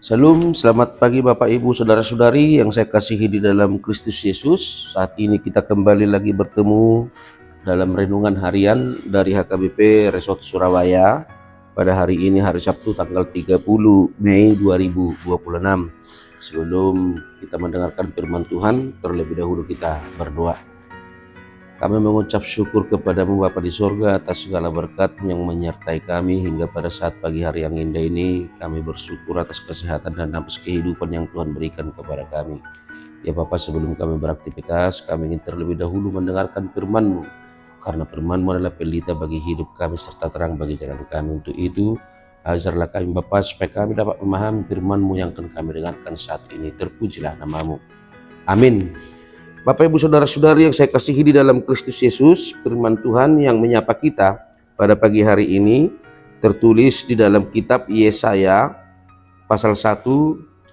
Shalom, selamat pagi Bapak Ibu Saudara-saudari yang saya kasihi di dalam Kristus Yesus. Saat ini kita kembali lagi bertemu dalam renungan harian dari HKBP Resort Surabaya. Pada hari ini hari Sabtu tanggal 30 Mei 2026. Sebelum kita mendengarkan firman Tuhan, terlebih dahulu kita berdoa. Kami mengucap syukur kepadamu Bapa di sorga atas segala berkat yang menyertai kami hingga pada saat pagi hari yang indah ini. Kami bersyukur atas kesehatan dan nafas kehidupan yang Tuhan berikan kepada kami. Ya Bapa, sebelum kami beraktivitas, kami ingin terlebih dahulu mendengarkan firman-Mu. Karena firman-Mu adalah pelita bagi hidup kami serta terang bagi jalan kami. Untuk itu, ajarlah kami Bapa supaya kami dapat memahami firman-Mu yang akan kami dengarkan saat ini. Terpujilah nama-Mu. Amin. Bapak Ibu Saudara-saudari yang saya kasihi di dalam Kristus Yesus, firman Tuhan yang menyapa kita pada pagi hari ini tertulis di dalam kitab Yesaya pasal 1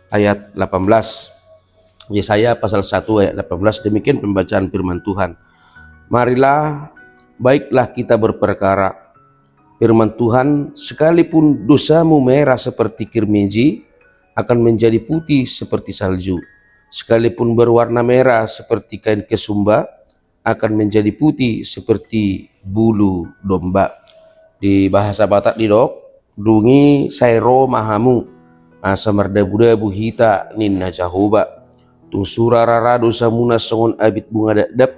ayat 18. Yesaya pasal 1 ayat 18, demikian pembacaan firman Tuhan. Marilah, baiklah kita berperkara. Firman Tuhan, sekalipun dosamu merah seperti kirmiji, akan menjadi putih seperti salju. Sekalipun berwarna merah seperti kain kesumba, akan menjadi putih seperti bulu domba. Di bahasa Batak didok, dungi sairo mahamu, asamarda buda buhita ninna jahoba, tung surarara dosa muna songon abit bunga dadap,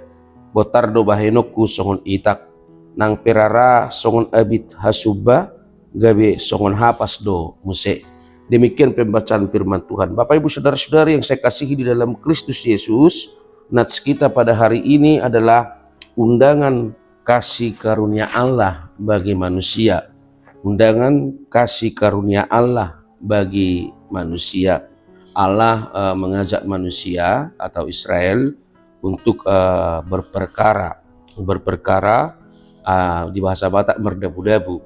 botardo bahenokku songon itak, nang perara songon abit hasuba, gabe songon hapas do muse. Demikian pembacaan firman Tuhan. Bapak Ibu Saudara-saudari yang saya kasihi di dalam Kristus Yesus, nats kita pada hari ini adalah undangan kasih karunia Allah bagi manusia. Undangan kasih karunia Allah bagi manusia. Allah mengajak manusia atau Israel untuk berperkara. Berperkara di bahasa Batak merdabu-dabu.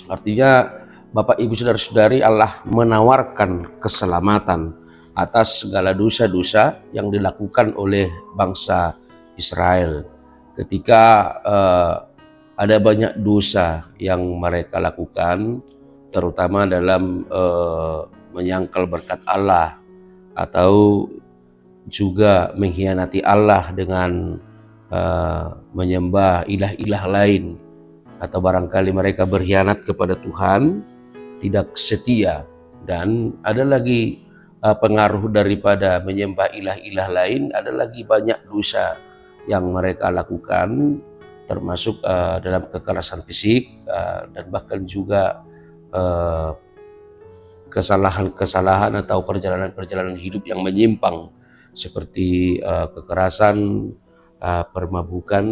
Artinya Bapak Ibu Saudara-saudari, Allah menawarkan keselamatan atas segala dosa-dosa yang dilakukan oleh bangsa Israel. Ketika ada banyak dosa yang mereka lakukan, terutama dalam menyangkal berkat Allah atau juga mengkhianati Allah dengan menyembah ilah-ilah lain, atau barangkali mereka berkhianat kepada Tuhan, tidak setia, dan ada lagi pengaruh daripada menyembah ilah-ilah lain, ada lagi banyak dosa yang mereka lakukan, termasuk dalam kekerasan fisik dan bahkan juga kesalahan-kesalahan atau perjalanan-perjalanan hidup yang menyimpang seperti kekerasan, permabukan,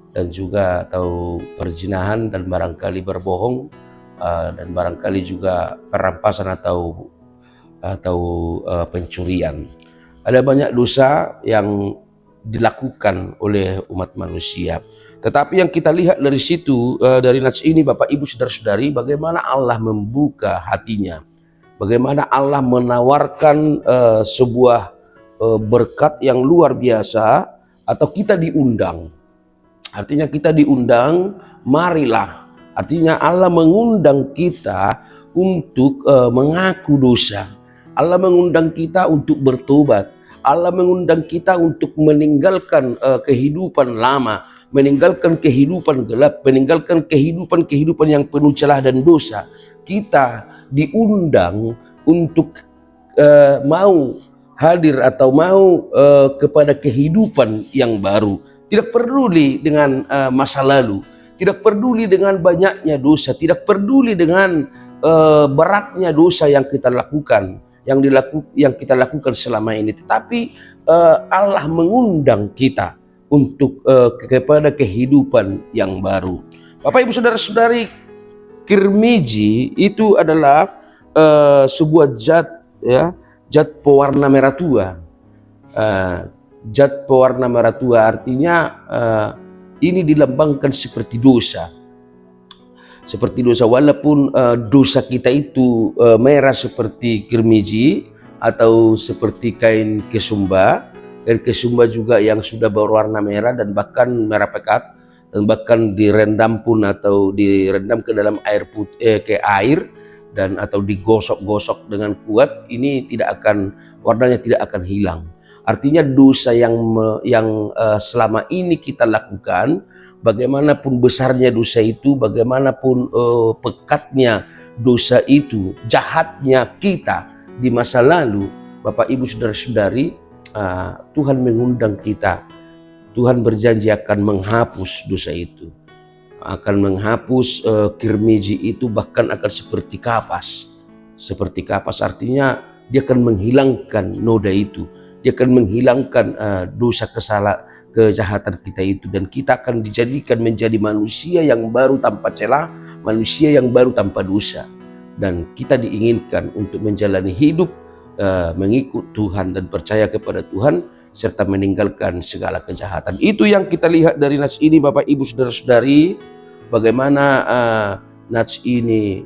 dan juga atau perzinahan, dan barangkali berbohong, dan barangkali juga perampasan atau pencurian. Ada banyak dosa yang dilakukan oleh umat manusia. Tetapi yang kita lihat dari situ, dari nats ini Bapak Ibu Saudara-saudari, bagaimana Allah membuka hatinya, bagaimana Allah menawarkan sebuah berkat yang luar biasa, atau kita diundang. Artinya kita diundang, marilah. Artinya Allah mengundang kita untuk mengaku dosa. Allah mengundang kita untuk bertobat. Allah mengundang kita untuk meninggalkan kehidupan lama, meninggalkan kehidupan gelap, meninggalkan kehidupan yang penuh celah dan dosa. Kita diundang untuk mau hadir atau mau kepada kehidupan yang baru. Tidak peduli dengan masa lalu, tidak peduli dengan banyaknya dosa, tidak peduli dengan beratnya dosa yang kita lakukan, yang kita lakukan selama ini. Tetapi Allah mengundang kita untuk kepada kehidupan yang baru. Bapak Ibu Saudara-saudari, kirmiji itu adalah sebuah zat, ya, zat pewarna merah tua. Zat pewarna merah tua artinya ini dilambangkan seperti dosa. Seperti dosa, walaupun dosa kita itu merah seperti kirmiji atau seperti kain kesumba. Kain kesumba juga yang sudah berwarna merah dan bahkan merah pekat, dan bahkan direndam pun atau direndam ke dalam air dan atau digosok-gosok dengan kuat, ini warnanya tidak akan hilang. Artinya dosa yang selama ini kita lakukan, bagaimanapun besarnya dosa itu, bagaimanapun pekatnya dosa itu, jahatnya kita di masa lalu, Bapak Ibu Saudara-saudari, Tuhan mengundang kita. Tuhan berjanji akan menghapus dosa itu, akan menghapus kirmiji itu, bahkan akan seperti kapas. Seperti kapas artinya dia akan menghilangkan noda itu, dia akan menghilangkan dosa kejahatan kita itu, dan kita akan dijadikan menjadi manusia yang baru tanpa celah, manusia yang baru tanpa dosa. Dan kita diinginkan untuk menjalani hidup mengikut Tuhan dan percaya kepada Tuhan, serta meninggalkan segala kejahatan. Itu yang kita lihat dari nats ini, Bapak Ibu Saudara-saudari, bagaimana nats ini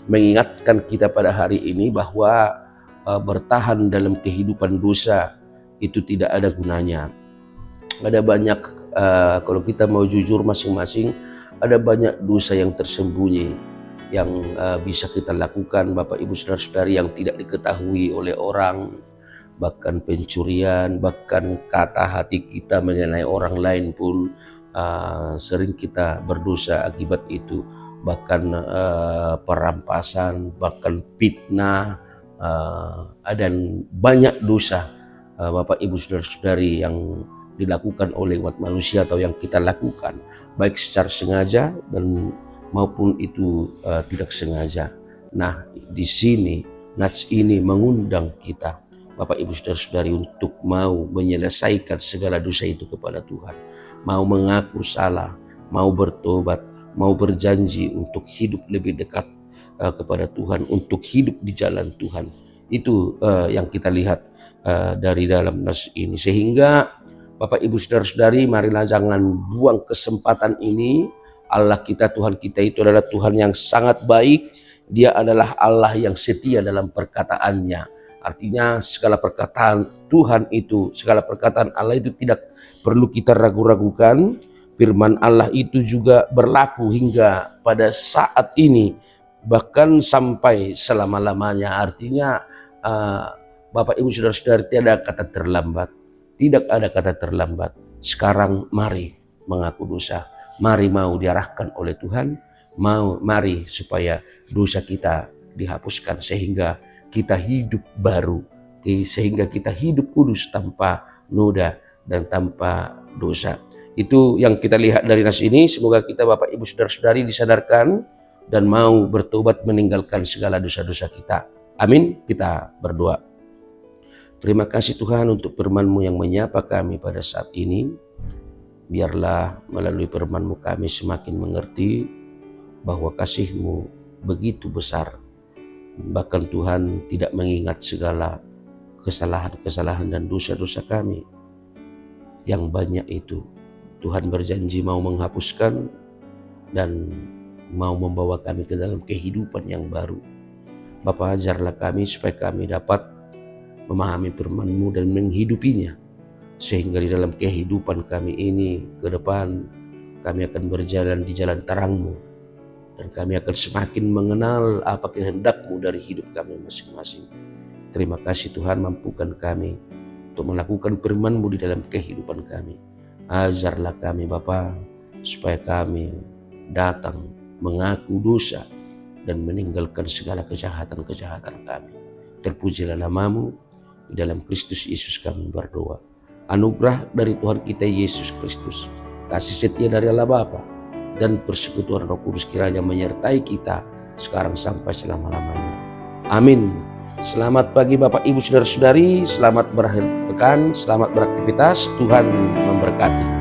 mengingatkan kita pada hari ini bahwa bertahan dalam kehidupan dosa itu tidak ada gunanya. Ada banyak, kalau kita mau jujur masing-masing, ada banyak dosa yang tersembunyi yang bisa kita lakukan, Bapak Ibu Saudara-saudari, yang tidak diketahui oleh orang. Bahkan pencurian, bahkan kata hati kita mengenai orang lain pun sering kita berdosa akibat itu. Bahkan perampasan, bahkan fitnah, dan banyak dosa Bapak Ibu Saudara-saudari yang dilakukan oleh umat manusia atau yang kita lakukan, baik secara sengaja dan maupun itu tidak sengaja. Nah, di sini nats ini mengundang kita, Bapak Ibu Saudara-saudari, untuk mau menyelesaikan segala dosa itu kepada Tuhan, mau mengaku salah, mau bertobat, mau berjanji untuk hidup lebih dekat kepada Tuhan, untuk hidup di jalan Tuhan. Itu yang kita lihat dari dalam nats ini. Sehingga Bapak Ibu Saudara-saudari, marilah jangan buang kesempatan ini. Allah kita, Tuhan kita itu adalah Tuhan yang sangat baik. Dia adalah Allah yang setia dalam perkataannya. Artinya segala perkataan Tuhan itu, segala perkataan Allah itu tidak perlu kita ragu-ragukan. Firman Allah itu juga berlaku hingga pada saat ini, bahkan sampai selama-lamanya. Artinya Bapak Ibu Saudara-saudari, tidak ada kata terlambat. Tidak ada kata terlambat. Sekarang mari mengaku dosa. Mari mau diarahkan oleh Tuhan. Mari supaya dosa kita dihapuskan, sehingga kita hidup baru, sehingga kita hidup kudus tanpa noda dan tanpa dosa. Itu yang kita lihat dari nats ini. Semoga kita, Bapak Ibu Saudara-saudari, disadarkan dan mau bertobat meninggalkan segala dosa-dosa kita. Amin. Kita berdoa. Terima kasih Tuhan untuk firman-Mu yang menyapa kami pada saat ini. Biarlah melalui firman-Mu kami semakin mengerti bahwa kasih-Mu begitu besar. Bahkan Tuhan tidak mengingat segala kesalahan-kesalahan dan dosa-dosa kami yang banyak itu. Tuhan berjanji mau menghapuskan dan mau membawa kami ke dalam kehidupan yang baru. Bapa, ajarlah kami supaya kami dapat memahami firman-Mu dan menghidupinya, sehingga di dalam kehidupan kami ini ke depan, kami akan berjalan di jalan terang-Mu, dan kami akan semakin mengenal apa kehendak-Mu dari hidup kami masing-masing. Terima kasih Tuhan, mampukan kami untuk melakukan firman-Mu di dalam kehidupan kami. Ajarlah kami Bapa, supaya kami datang mengaku dosa dan meninggalkan segala kejahatan-kejahatan kami. Terpujilah nama-Mu, di dalam Kristus Yesus kami berdoa. Anugerah dari Tuhan kita Yesus Kristus, kasih setia dari Allah Bapa, dan persekutuan Roh Kudus kiranya menyertai kita sekarang sampai selama-lamanya. Amin. Selamat pagi Bapak Ibu Saudara-saudari, selamat berakhir pekan, selamat beraktivitas, Tuhan memberkati.